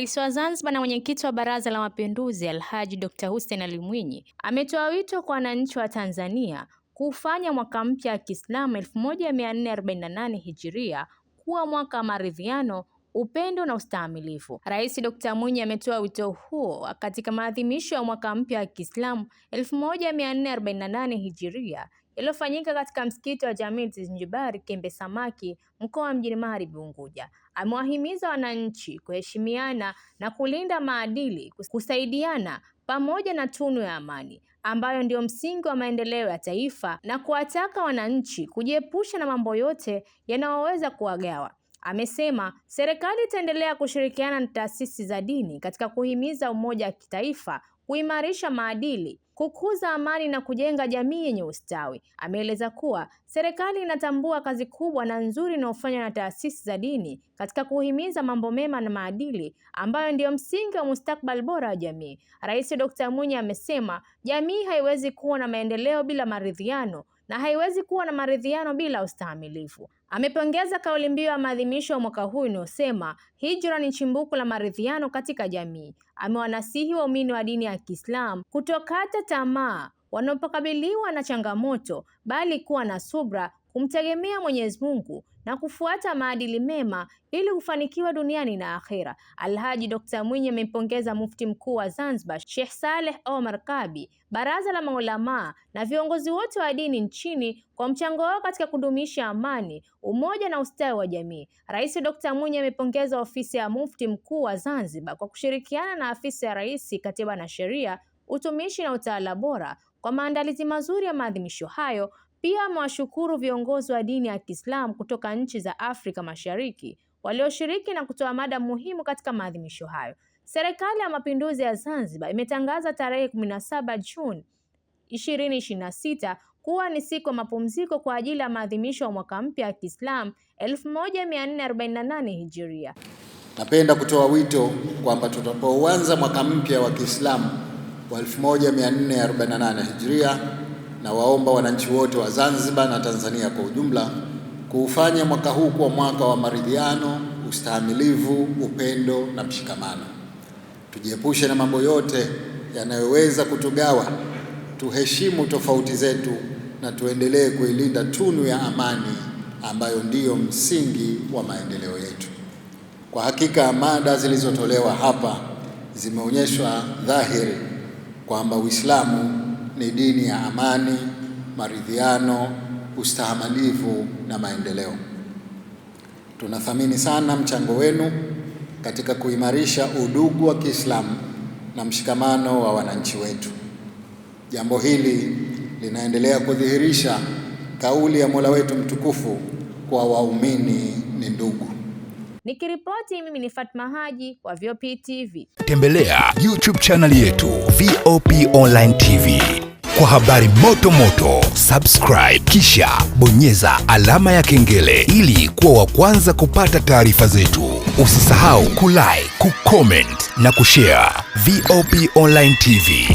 Rais wa Zanzibar na mwenyekiti wa Baraza la Mapinduzi Alhaji Dr. Hussein Ali Mwinyi ametoa wito kwa wananchi wa Tanzania kufanya mwaka mpya wa Kiislamu 1448 Hijiria kuwa mwaka wa maridhiano, upendo na ustahimilivu. Rais Dr. Mwinyi ametoa wito huo katika maadhimisho ya mwaka mpya wa Kiislamu 1448 Hijiria iliyofanyika katika msikiti wa Jamii Zinjibari Kembe Samaki, mkoa wa Mjini Magharibi Unguja. Amewahimiza wananchi kuheshimiana na kulinda maadili, kusaidiana pamoja na tunu ya amani ambayo ndio msingi wa maendeleo ya taifa, na kuwataka wananchi kujiepusha na mambo yote yanayoweza kuwagawa. Amesema serikali itaendelea kushirikiana na taasisi za dini katika kuhimiza umoja wa kitaifa, kuimarisha maadili, kukuza amani na kujenga jamii yenye ustawi. Ameeleza kuwa serikali inatambua kazi kubwa na nzuri inayofanywa na taasisi za dini katika kuhimiza mambo mema na maadili ambayo ndiyo msingi wa mustakabali bora wa jamii. Rais Dr. Mwinyi amesema jamii haiwezi kuwa na maendeleo bila maridhiano na haiwezi kuwa na maridhiano bila ustahimilivu. Amepongeza kauli mbiu ya maadhimisho ya mwaka huu inayosema hijra ni chimbuko la maridhiano katika jamii. Amewanasihi waumini wa dini ya Kiislamu kutokata tamaa wanapokabiliwa na changamoto, bali kuwa na subra, kumtegemea Mwenyezi Mungu na kufuata maadili mema ili kufanikiwa duniani na akhera. Alhaji Dr. Mwinyi amempongeza Mufti Mkuu wa Zanzibar Sheikh Saleh Omar Kabi, Baraza la Maulamaa na viongozi wote wa dini nchini kwa mchango wao katika kudumisha amani, umoja na ustawi wa jamii. Rais Dr. Mwinyi amepongeza ofisi ya Mufti Mkuu wa Zanzibar kwa kushirikiana na afisi ya Rais, Katiba na Sheria, Utumishi na Utawala Bora kwa maandalizi mazuri ya maadhimisho hayo. Pia amewashukuru viongozi wa dini ya Kiislamu kutoka nchi za Afrika Mashariki walioshiriki na kutoa mada muhimu katika maadhimisho hayo. Serikali ya Mapinduzi ya Zanzibar imetangaza tarehe 17 Juni 2026 kuwa ni siku ya mapumziko kwa ajili ya maadhimisho ya mwaka mpya wa Kiislamu 1448 Hijiria. Napenda kutoa wito kwamba tutakapoanza mwaka mpya wa Kiislamu wa 1448 Hijiria, na waomba wananchi wote wa Zanzibar na Tanzania kwa ujumla kuufanya mwaka huu kuwa mwaka wa maridhiano, ustahimilivu, upendo na mshikamano. Tujiepushe na mambo yote yanayoweza kutugawa, tuheshimu tofauti zetu na tuendelee kuilinda tunu ya amani ambayo ndiyo msingi wa maendeleo yetu. Kwa hakika mada zilizotolewa hapa zimeonyeshwa dhahiri kwamba Uislamu ni dini ya amani, maridhiano, ustahimilivu na maendeleo. Tunathamini sana mchango wenu katika kuimarisha udugu wa Kiislamu na mshikamano wa wananchi wetu. Jambo hili linaendelea kudhihirisha kauli ya Mola wetu mtukufu kwa waumini ni ndugu. Nikiripoti mimi ni Fatma Haji wa VOP TV. Tembelea YouTube channel yetu VOP Online TV kwa habari moto moto. Subscribe kisha bonyeza alama ya kengele ili kuwa wa kwanza kupata taarifa zetu. Usisahau kulike, kucomment na kushare. VOP Online TV.